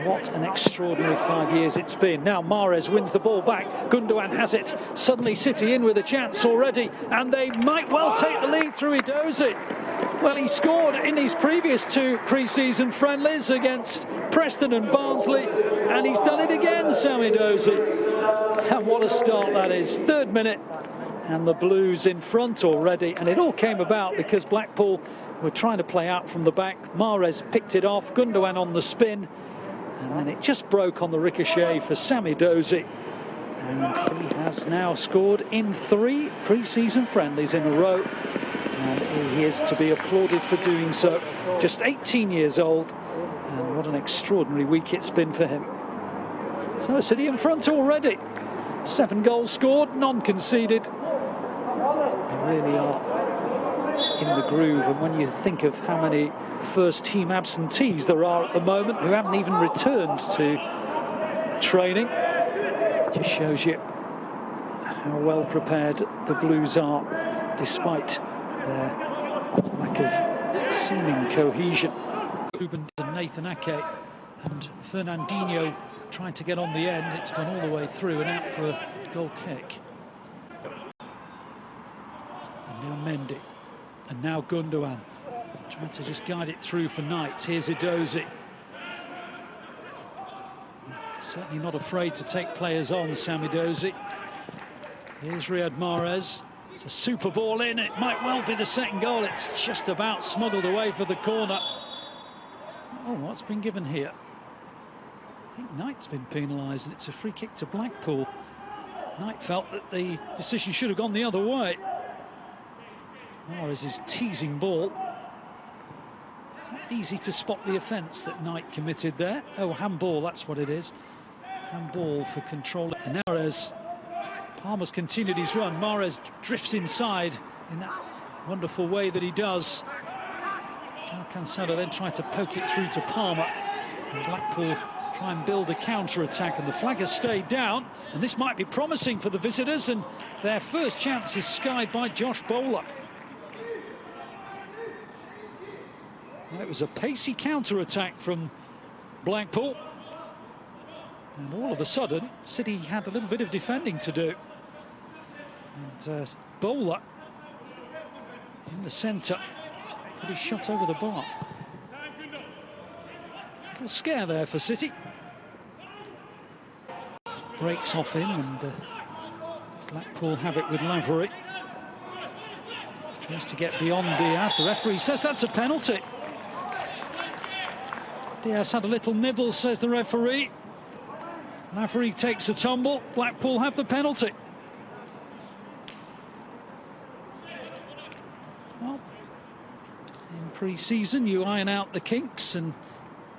What an extraordinary 5 years it's been. Now Mahrez wins the ball back. Gundogan has it. Suddenly City in with a chance already, and they might well take the lead through Edozie. Well, he scored in his previous two pre-season friendlies against Preston and Barnsley, and he's done it again, Sam Edozie. And what a start that is. 3rd minute, and the Blues in front already. And it all came about because Blackpool were trying to play out from the back. Mahrez picked it off, Gundogan on the spin, and then it just broke on the ricochet for Sam Edozie. And he has now scored in 3 pre-season friendlies in a row. And he is to be applauded for doing so. Just 18 years old, and what an extraordinary week it's been for him. So City in front already. 7 goals scored, none conceded. They really are in the groove, and when you think of how many first team absentees there are at the moment who haven't even returned to training, it just shows you how well prepared the Blues are despite their lack of seeming cohesion. Ruben and Nathan Ake and Fernandinho trying to get on the end. It's gone all the way through and out for a goal kick. And now Mendy, and now Gundogan trying to just guide it through for Knight. Here's Edozie. Certainly not afraid to take players on, Sam Edozie. Here's Riyad Mahrez. It's a super ball in. It might well be the second goal. It's just about smuggled away for the corner. Oh, what's been given here? I think Knight's been penalised, and it's a free kick to Blackpool. Knight felt that the decision should have gone the other way. Mahrez' teasing ball. Not easy to spot the offence that Knight committed there. Oh, handball, that's what it is. Handball for control. And now as Palmer's continued his run, Mahrez drifts inside in that wonderful way that he does. João Cancelo then tried to poke it through to Palmer, and Blackpool try and build a counter-attack, and the flag has stayed down, and this might be promising for the visitors, and their first chance is skied by Josh Bowler. Well, it was a pacey counter-attack from Blackpool, and all of a sudden City had a little bit of defending to do, and Bowler in the centre put his shot over the bar. Little scare there for City. Breaks off him, and Blackpool have it with Lavery. Tries to get beyond Diaz. The referee says that's a penalty. Diaz had a little nibble, says the referee. Lavery takes a tumble. Blackpool have the penalty. Well, in pre-season you iron out the kinks and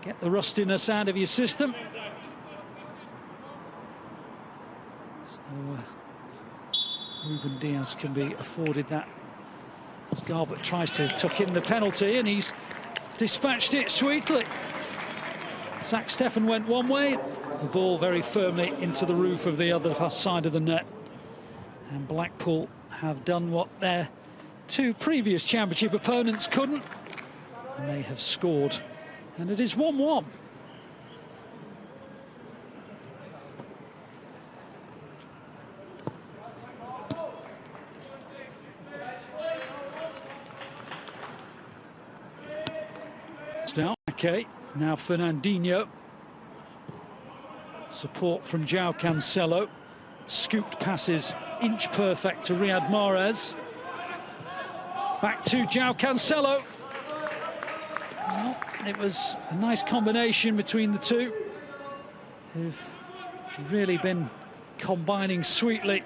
get the rustiness out of your system. So Ruben Diaz can be afforded that as Garbett tries to tuck in the penalty, and he's dispatched it sweetly. Zach Steffen went one way, the ball very firmly into the roof of the other side of the net. And Blackpool have done what their 2 previous championship opponents couldn't, and they have scored. And it is 1-1. Now, okay, now Fernandinho. Support from João Cancelo. Scooped passes, inch perfect to Riyad Mahrez. Back to João Cancelo. Well, it was a nice combination between the two, who've really been combining sweetly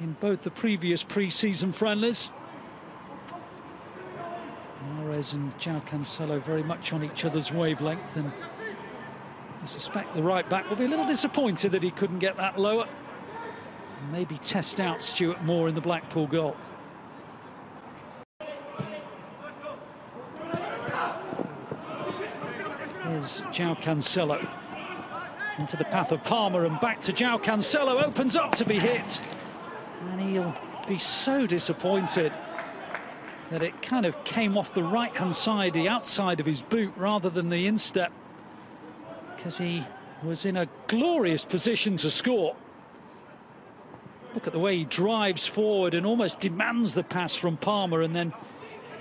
in both the previous pre-season friendlies. Mahrez and João Cancelo very much on each other's wavelength, and I suspect the right-back will be a little disappointed that he couldn't get that lower, and maybe test out Stuart Moore in the Blackpool goal. Here's João Cancelo into the path of Palmer, and back to João Cancelo. Opens up to be hit, and he'll be so disappointed that it kind of came off the right-hand side, the outside of his boot, rather than the instep. because he was in a glorious position to score. Look at the way he drives forward and almost demands the pass from Palmer, and then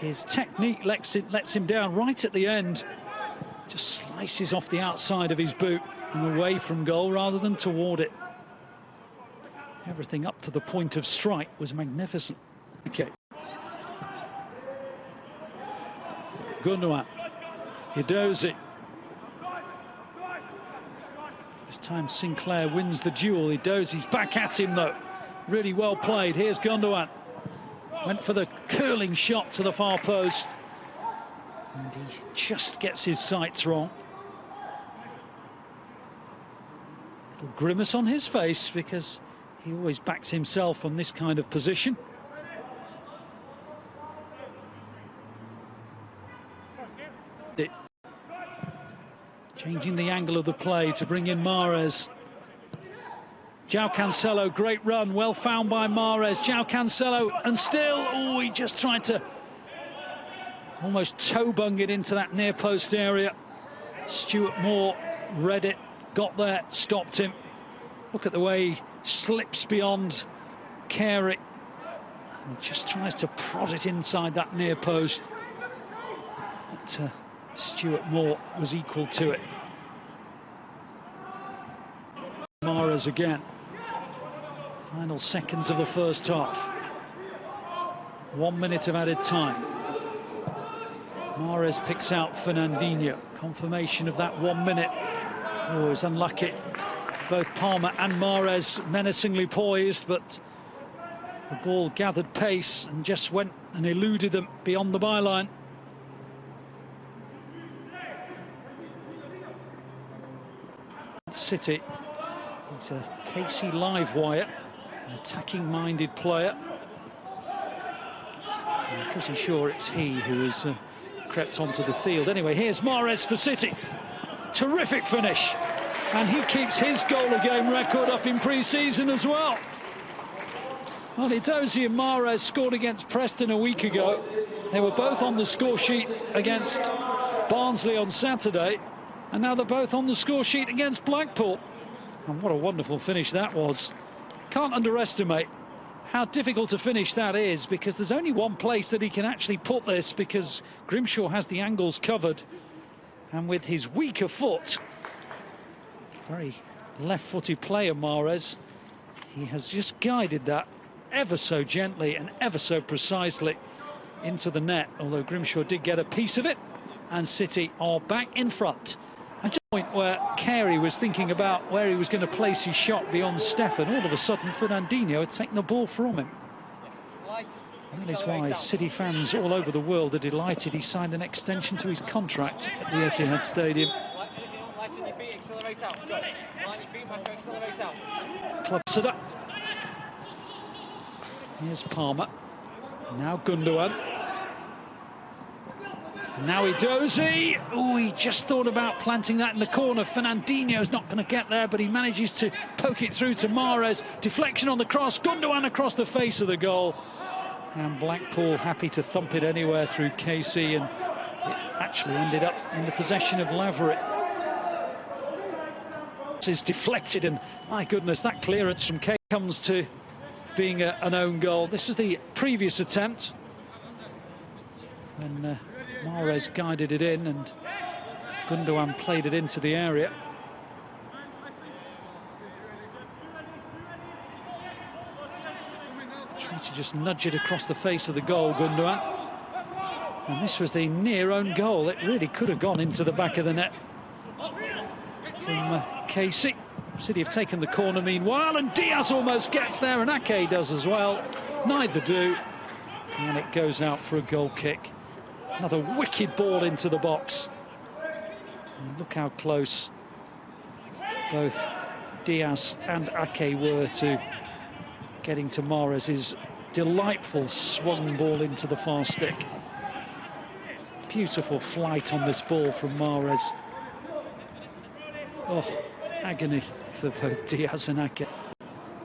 his technique lets him down right at the end. Just slices off the outside of his boot and away from goal rather than toward it. Everything up to the point of strike was magnificent. Okay. Gundogan. Edozie. This time Sinclair wins the duel. Edozie's back at him though. Really well played. Here's Gundogan. Went for the curling shot to the far post. And he just gets his sights wrong. Little grimace on his face because he always backs himself from this kind of position. Changing the angle of the play to bring in Mahrez. João Cancelo, great run, well found by Mahrez. João Cancelo, and still, oh, he just tried to almost toe-bung it into that near post area. Stuart Moore read it, got there, stopped him. Look at the way he slips beyond Carey and just tries to prod it inside that near post. But Stuart Moore was equal to it. Mahrez again. Final seconds of the first half. 1 minute of added time. Mahrez picks out Fernandinho. Confirmation of that 1 minute. Oh, it's unlucky. Both Palmer and Mahrez menacingly poised, but the ball gathered pace and just went and eluded them beyond the byline. City. He's a pacey live wire, an attacking-minded player. I'm pretty sure it's he who has crept onto the field. Anyway, here's Mahrez for City. Terrific finish. And he keeps his goal-a-game record up in pre-season as well. Well, Edozie and Mahrez scored against Preston a week ago. They were both on the score sheet against Barnsley on Saturday. And now they're both on the score sheet against Blackpool. And what a wonderful finish that was. Can't underestimate how difficult to finish that is, because there's only one place that he can actually put this, because Grimshaw has the angles covered. And with his weaker foot, very left-footed player Mahrez, he has just guided that ever so gently and ever so precisely into the net, although Grimshaw did get a piece of it, and City are back in front. And just a point where Carey was thinking about where he was going to place his shot beyond Stefan, all of a sudden Fernandinho had taken the ball from him. And that is why City fans all over the world are delighted he signed an extension to his contract at the Etihad Stadium. Clubs it up. Here's Palmer. Now Gundogan. Now Edozie. Oh, he just thought about planting that in the corner. Fernandinho's not going to get there, but he manages to poke it through to Mahrez. Deflection on the cross. Gundogan across the face of the goal. And Blackpool happy to thump it anywhere through Casey, and it actually ended up in the possession of Lavery. Is deflected, and my goodness, that clearance from Casey comes to being an own goal. This was the previous attempt when Mahrez guided it in and Gundogan played it into the area. Trying to just nudge it across the face of the goal, Gundogan. And this was the near own goal. It really could have gone into the back of the net from Casey. City have taken the corner meanwhile, and Diaz almost gets there, and Ake does as well. Neither do, and it goes out for a goal kick. Another wicked ball into the box. And look how close both Diaz and Ake were to getting to Mahrez's delightful swung ball into the far stick. Beautiful flight on this ball from Mahrez. Oh, agony for both Diaz and Ake.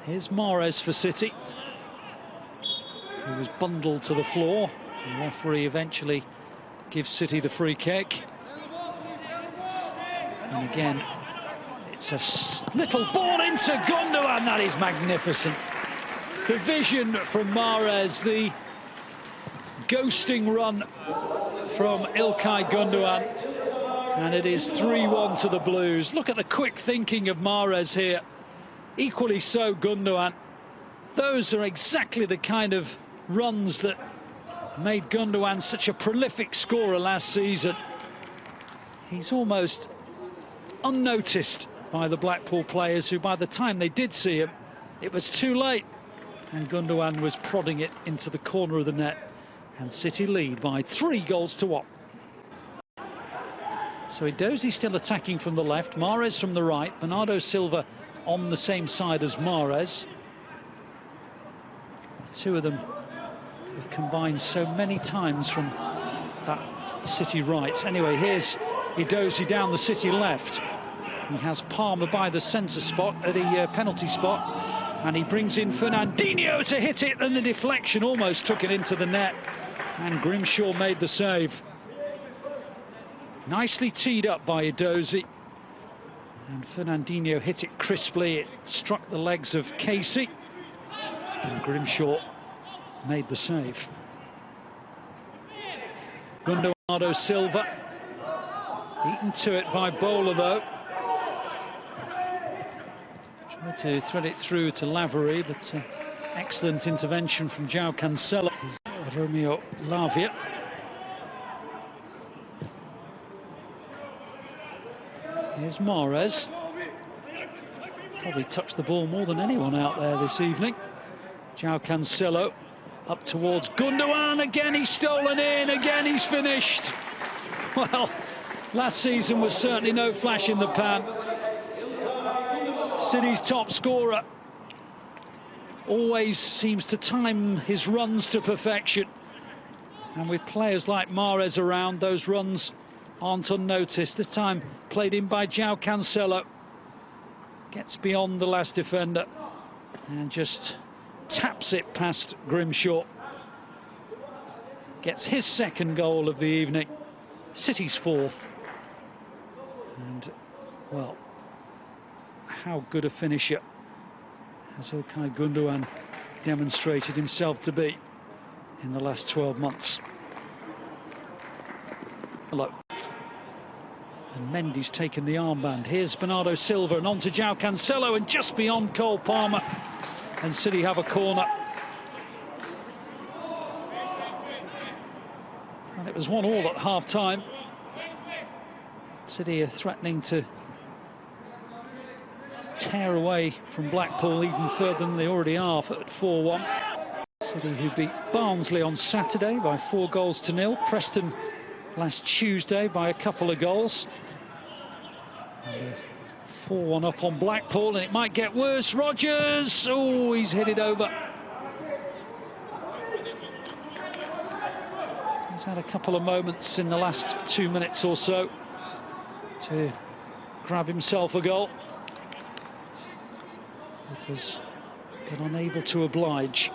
Here's Mahrez for City. He was bundled to the floor. The referee eventually gives City the free kick. And again, It's a little ball into Gundogan. That is magnificent. The vision from Mahrez, the ghosting run from İlkay Gundogan, and it is 3-1 to the Blues. Look at the quick thinking of Mahrez here. Equally so Gundogan. Those are exactly the kind of runs that made Gundogan such a prolific scorer last season. He's almost unnoticed by the Blackpool players, who by the time they did see him, it was too late, and Gundogan was prodding it into the corner of the net, and City lead by 3-1. So Edozie still attacking from the left, Mahrez from the right, Bernardo Silva on the same side as Mahrez. The two of them have combined so many times from that City right. Anyway, here's Edozie down the City left. He has Palmer by the centre spot, at the penalty spot, and he brings in Fernandinho to hit it, and the deflection almost took it into the net, and Grimshaw made the save. Nicely teed up by Edozie, and Fernandinho hit it crisply. It struck the legs of Casey, and Grimshaw made the save. Bernardo Silva, beaten to it by Bowler though. Tried to thread it through to Lavery, but excellent intervention from João Cancelo. Romeo Lavia. Here's Mahrez. Probably touched the ball more than anyone out there this evening. João Cancelo up towards Gundogan. Again he's stolen in, again he's finished. Well, last season was certainly no flash in the pan. City's top scorer always seems to time his runs to perfection, and with players like Mahrez around, those runs aren't unnoticed. This time played in by João Cancelo, gets beyond the last defender and just taps it past Grimshaw. Gets his second goal of the evening, City's fourth. And, well, how good a finisher has İlkay Gundogan demonstrated himself to be in the last 12 months. Hello. And Mendy's taken the armband. Here's Bernardo Silva, and on to João Cancelo, and just beyond Cole Palmer, and City have a corner. And it was 1-1 at half-time. City are threatening to tear away from Blackpool even further than they already are at 4-1. City, who beat Barnsley on Saturday by 4-0, Preston last Tuesday by a couple of goals. And 4-1 up on Blackpool, and it might get worse. Rodgers, oh, he's headed over. He's had a couple of moments in the last 2 minutes or so to grab himself a goal, but has been unable to oblige.